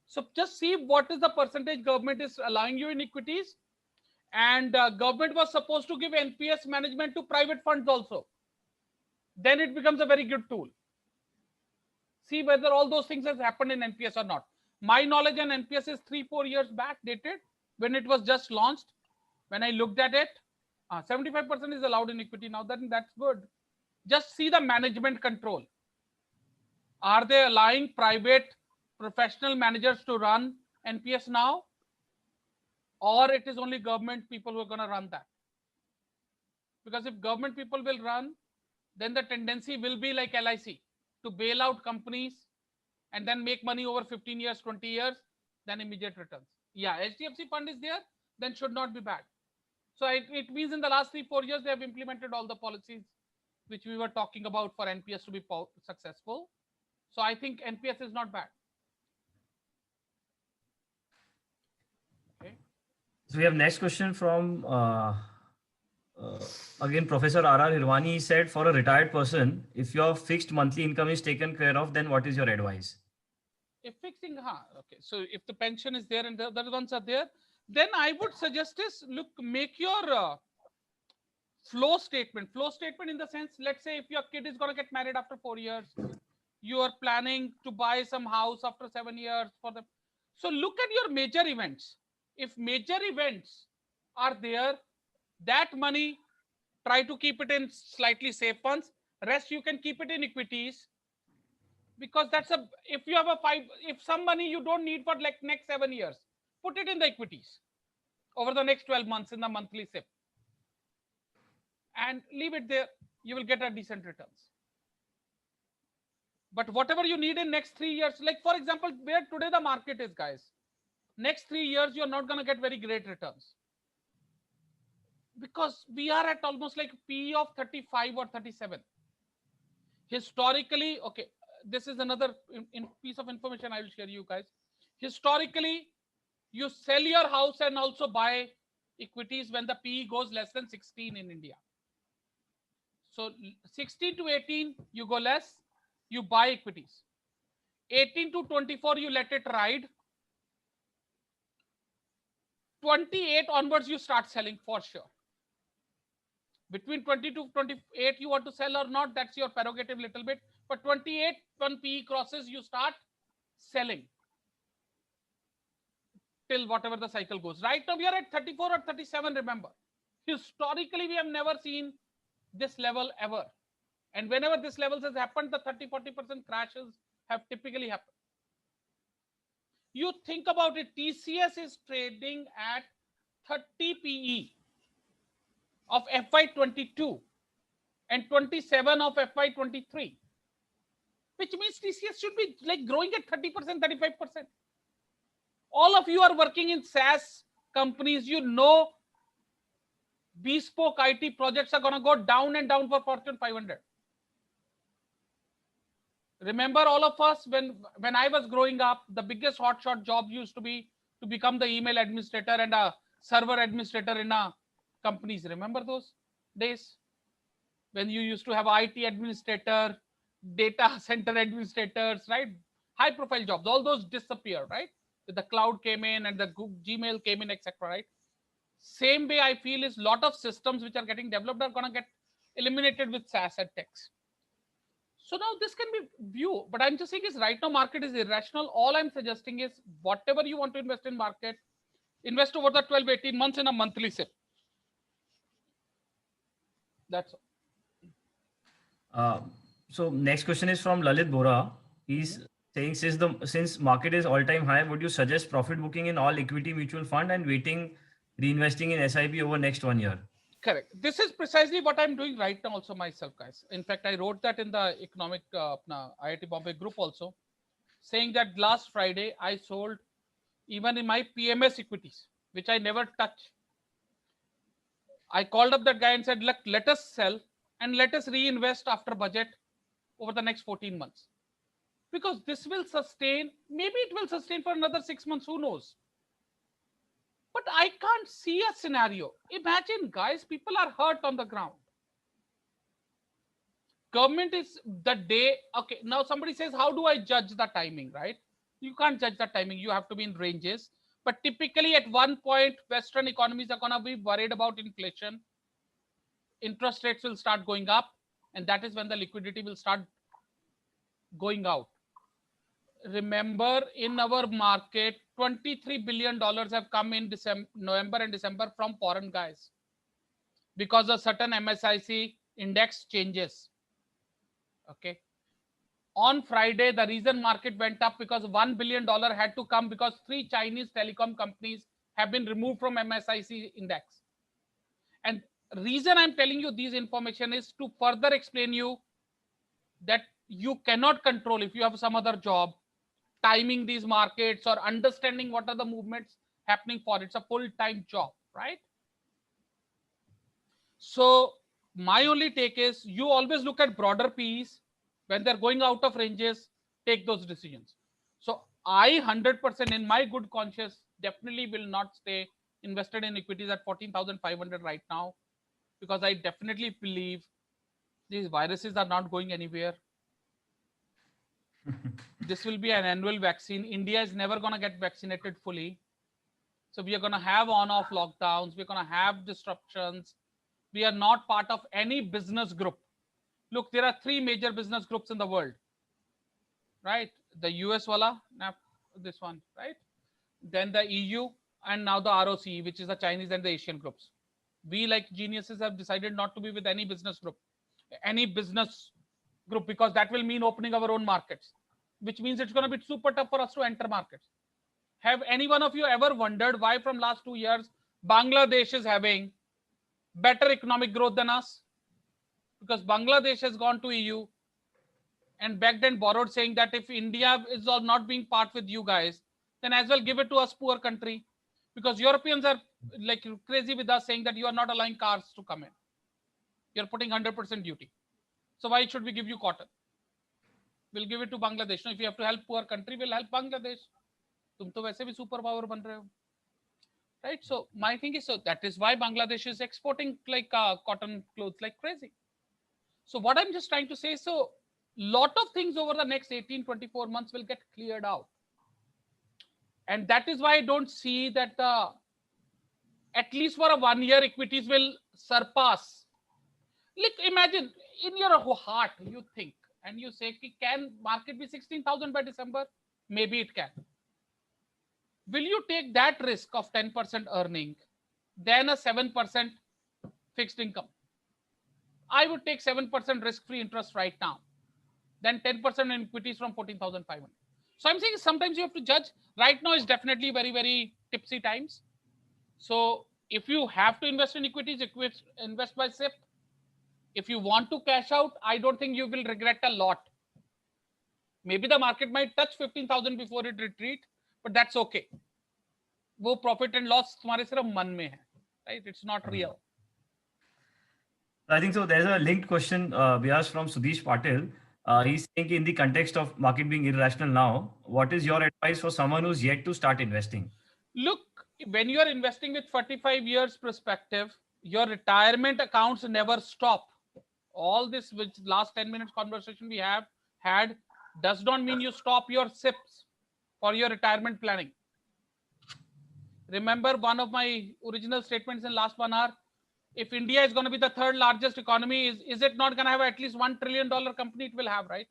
So just see what is the percentage government is allowing you in equities, and government was supposed to give NPS management to private funds also. Then it becomes a very good tool. See whether all those things has happened in NPS or not. My knowledge on NPS is 3-4 years back dated, when it was just launched. When I looked at it, 75% is allowed in equity now. Then that's good. Just see the management control. Are they allowing private professional managers to run NPS now, or it is only government people who are going to run that? Because if government people will run, then the tendency will be like LIC to bail out companies and then make money over 15 years, 20 years, then immediate returns. Yeah, HDFC fund is there, then should not be bad. So it means in the last 3-4 years, they have implemented all the policies which we were talking about for NPS to be successful. So I think NPS is not bad. Okay. So we have next question from again Professor R.R. Hirwani. He said, for a retired person, if your fixed monthly income is taken care of, then what is your advice? If fixing, okay. So if the pension is there and the other ones are there, then I would suggest is look, make your flow statement. Flow statement in the sense, let's say if your kid is gonna get married after 4 years, you are planning to buy some house after 7 years for them. So look at your major events. If major events are there, that money try to keep it in slightly safe funds. Rest you can keep it in equities, because that's a, if you have a five, if some money you don't need for like next 7 years, put it in the equities over the next 12 months in the monthly SIP and leave it there. You will get a decent returns. But whatever you need in next 3 years, like for example, where today the market is, guys, next 3 years you're not going to get very great returns, because we are at almost like P of 35 or 37 historically. Okay, this is another piece of information I will share you guys. Historically, you sell your house and also buy equities when the PE goes less than 16 in India. So 16 to 18 you go less, you buy equities. 18 to 24 you let it ride. 28 onwards you start selling for sure. Between 20 to 28 you want to sell or not, that's your prerogative little bit. But 28, when PE crosses, you start selling till whatever the cycle goes. Right now we are at 34 or 37, remember. Historically we have never seen this level ever. And whenever this level has happened, the 30-40% crashes have typically happened. You think about it, TCS is trading at 30 PE of FY22 and 27 of FY23, which means TCS should be like growing at 30%, 35%. All of you are working in SaaS companies, you know bespoke IT projects are going to go down and down for Fortune 500. Remember, all of us, when I was growing up, the biggest hotshot job used to be to become the email administrator and a server administrator in a companies. Remember those days when you used to have IT administrator, data center administrators, right? High profile jobs, all those disappear, right? The cloud came in and the Gmail came in, etc., right? Same way I feel is lot of systems which are getting developed are going to get eliminated with SaaS and techs. So now this can be view, but I'm just saying is right now market is irrational. All I'm suggesting is whatever you want to invest in market, invest over the 12, 18 months in a monthly SIP. That's all. So next question is from Lalit Bora. He's saying, since market is all-time high, would you suggest profit booking in all equity mutual fund and waiting reinvesting in SIP over next 1 year? Correct. This is precisely what I'm doing right now also myself, guys. In fact, I wrote that in the economic IIT Bombay group also, saying that last Friday I sold even in my PMS equities, which I never touch. I called up that guy and said, look, let us sell and let us reinvest after budget over the next 14 months. Because this will sustain, maybe it will sustain for another 6 months, who knows? But I can't see a scenario. Imagine, guys, people are hurt on the ground. Government is the day, okay, now somebody says, how do I judge the timing, right? You can't judge the timing, you have to be in ranges. But typically at one point, Western economies are going to be worried about inflation. Interest rates will start going up, and that is when the liquidity will start going out. Remember, in our market, $23 billion have come in November and December from foreign guys because of certain MSIC index changes. Okay. On Friday, the reason market went up because $1 billion had to come because 3 Chinese telecom companies have been removed from MSIC index. And reason I'm telling you these information is to further explain you that you cannot control, if you have some other job, timing these markets or understanding what are the movements happening for it. It's a full-time job, right? So my only take is you always look at broader PEs. When they're going out of ranges, take those decisions. So I 100% in my good conscience definitely will not stay invested in equities at 14,500 right now, because I definitely believe these viruses are not going anywhere. This will be an annual vaccine. India is never going to get vaccinated fully. So we are going to have on-off lockdowns. We're going to have disruptions. We are not part of any business group. Look, there are 3 major business groups in the world, right? The US wala, this one, right? Then the EU, and now the ROC, which is the Chinese and the Asian groups. We, like geniuses, have decided not to be with any business group, because that will mean opening our own markets, which means it's going to be super tough for us to enter markets. Have any one of you ever wondered why from last 2 years Bangladesh is having better economic growth than us? Because Bangladesh has gone to EU and begged and borrowed, saying that if India is all not being part with you guys, then as well give it to us, poor country. Because Europeans are like crazy with us, saying that you are not allowing cars to come in. You're putting 100% duty. So why should we give you cotton? We'll give it to Bangladesh. Now, if you have to help poor country, we'll help Bangladesh. तुम तो वैसे भी super power बन रहे हो, right? So my thing is, so that is why Bangladesh is exporting like cotton clothes like crazy. So what I'm just trying to say, so lot of things over the next 18-24 months will get cleared out, and that is why I don't see that at least for a 1 year equities will surpass. Like imagine in your heart you think and you say, can market be 16,000 by December? Maybe it can. Will you take that risk of 10% earning than a 7% fixed income? I would take 7% risk-free interest right now, then 10% in equities from 14,500. So I'm saying sometimes you have to judge. Right now is definitely very, very tipsy times. So if you have to invest in equities, invest by SIP. If you want to cash out, I don't think you will regret a lot. Maybe the market might touch 15,000 before it retreat, but that's okay. वो profit and loss तुम्हारे सिर्फ मन में है, right? It's not real. I think so. There's a linked question, Beas, from Sudesh Patil. He's saying in the context of market being irrational now, what is your advice for someone who's yet to start investing? Look, when you are investing with 45 years perspective, your retirement accounts never stop. All this, which last 10 minutes conversation we have had, does not mean you stop your SIPs for your retirement planning. Remember one of my original statements in last 1 hour, if India is going to be the 3rd largest economy, is it not going to have at least $1 trillion company? It will have, right?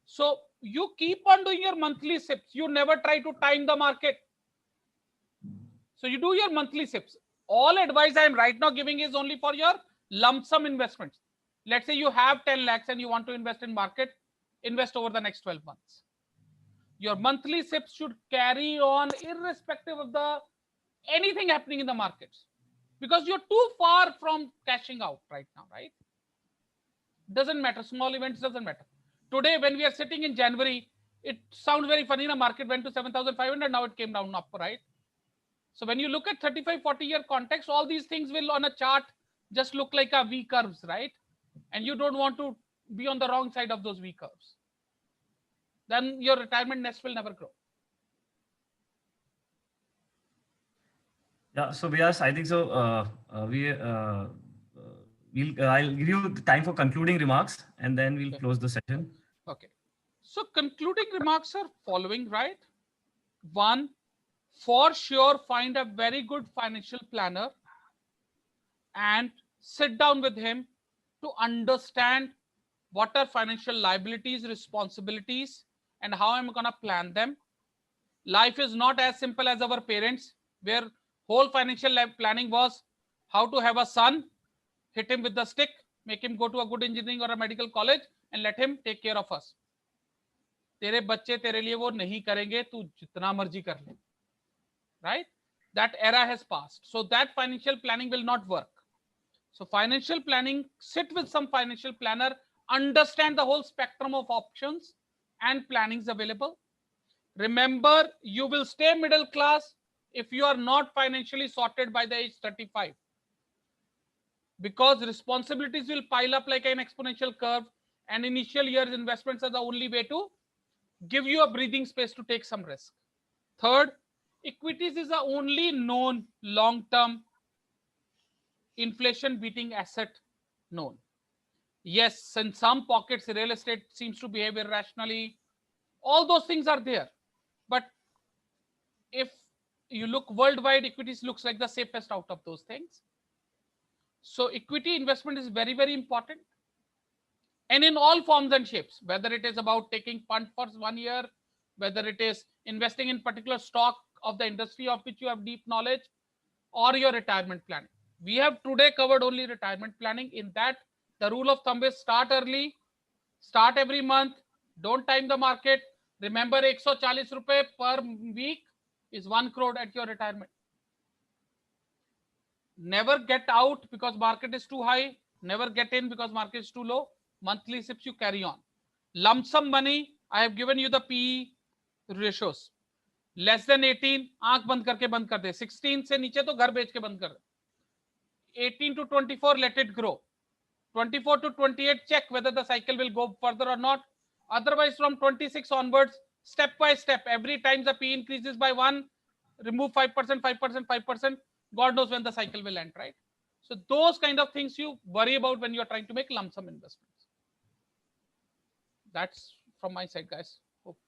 So you keep on doing your monthly SIPs. You never try to time the market. So you do your monthly SIPs. All advice I am right now giving is only for your lump sum investments. Let's say you have 10 lakhs and you want to invest in market, invest over the next 12 months. Your monthly SIPs should carry on irrespective of the anything happening in the markets, because you're too far from cashing out right now, right? Doesn't matter. Small events doesn't matter. Today, when we are sitting in January, it sounds very funny. The market went to 7,500. Now it came down up, right? So when you look at 35-40 year context, all these things will on a chart just look like a V curves, right? And you don't want to be on the wrong side of those V curves. Then your retirement nest will never grow. Yeah, so Beas, I think so. I'll give you the time for concluding remarks, and then we'll close the session. Okay. So concluding remarks are following, right? One, for sure, find a very good financial planner and sit down with him to understand what are financial liabilities, responsibilities, and how I'm going to plan them. Life is not as simple as our parents, where whole financial planning was how to have a son, hit him with the stick, make him go to a good engineering or a medical college, and let him take care of us. तेरे बच्चे तेरे लिए वो नहीं करेंगे, तू जितना मर्जी कर ले, right? That era has passed. So that financial planning will not work. So financial planning, sit with some financial planner, understand the whole spectrum of options and plannings available. Remember, you will stay middle class if you are not financially sorted by the age 35, because responsibilities will pile up like an exponential curve, and initial years investments are the only way to give you a breathing space to take some risk. Third, Equities is the only known long-term inflation beating asset known. Yes, in some pockets, real estate seems to behave irrationally. All those things are there. But if you look worldwide, equities looks like the safest out of those things. So equity investment is very, very important. And in all forms and shapes, whether it is about taking fund for 1 year, whether it is investing in particular stock of the industry of which you have deep knowledge, or your retirement planning. We have today covered only retirement planning. In that, the rule of thumb is start early, start every month, don't time the market. Remember, 140 rupees per week is 1 crore at your retirement. Never get out because market is too high. Never get in because market is too low. Monthly SIPs you carry on. Lump sum money, I have given you the PE ratios. Less than 18, आंख बंद करके बंद कर दे. 16 से नीचे तो घर बेच के बंद कर दे. 18 to 24, let it grow. 24 to 28, check whether the cycle will go further or not. Otherwise, from 26 onwards, step by step, every time the P increases by 1, remove 5%, 5%, 5%. God knows when the cycle will end, right? So those kind of things you worry about when you're trying to make lump sum investments. That's from my side, guys. Hope.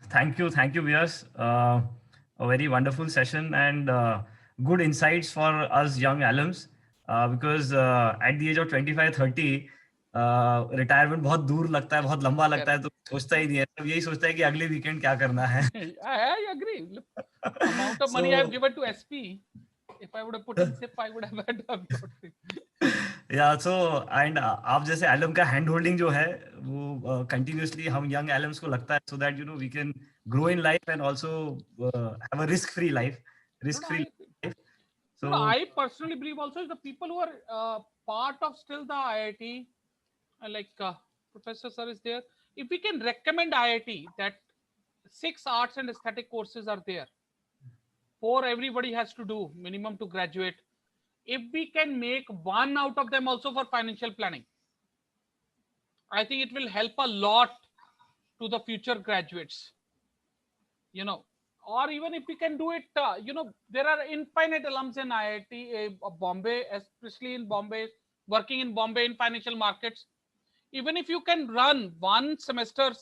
Thank you, Beas. A very wonderful session and good insights for us young alums. Because at the age of 25, 30, retirement बहुत दूर लगता है, बहुत लंबा लगता है, तो सोचता ही नहीं है. यही सोचता है कि अगले वीकेंड क्या करना है. I agree. Look, amount of money I have given to SP, if I would have put in SIP, I would have had a lot. या सो एंड आप जैसे एलम का हैंड होल्डिंग जो है वो कंटिन्यूअसली हम यंग एलम्स को लगता है, so that you know we can grow in life and also have a risk free life. So I personally believe also the people who are part of still the IIT, like Professor Sir is there. If we can recommend IIT that 6 arts and aesthetic courses are there, 4 everybody has to do minimum to graduate. If we can make 1 out of them also for financial planning, I think it will help a lot to the future graduates. You know, or even if we can do it, there are infinite alums in IIT Bombay, especially in Bombay, working in Bombay in financial markets. Even if you can run 1 semester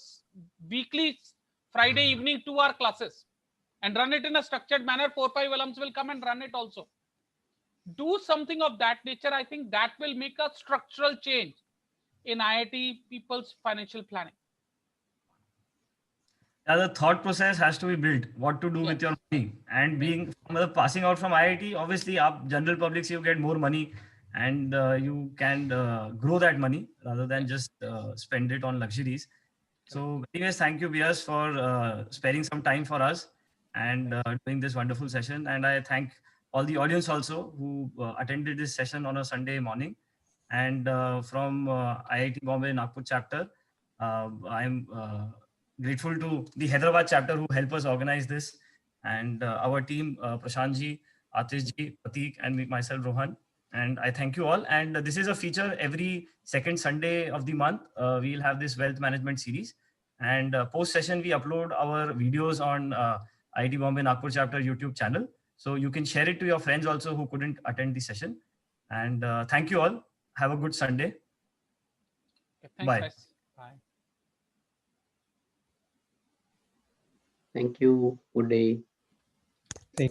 weekly, Friday evening 2-hour classes, and run it in a structured manner, 4-5 alums will come and run it also. Do something of that nature. I think that will make a structural change in IIT people's financial planning. Yeah, the thought process has to be built. What to do with your money, and being passing out from IIT, obviously, general public, you get more money, and you can grow that money rather than just spend it on luxuries. So, anyways, thank you, Beas, for sparing some time for us and doing this wonderful session. And I thank all the audience also who attended this session on a Sunday morning. And from IIT Bombay Nagpur chapter, I'm grateful to the Hyderabad chapter who helped us organize this, and our team, Prashant ji, Atish ji, Prateek, and myself, Rohan. And I thank you all. And this is a feature every second Sunday of the month. We'll have this wealth management series. And post session, we upload our videos on IIT Bombay Nagpur chapter YouTube channel. So you can share it to your friends also who couldn't attend the session. And thank you all. Have a good Sunday. Thanks, Bye. guys. Bye. Thank you. Good day. Thank you.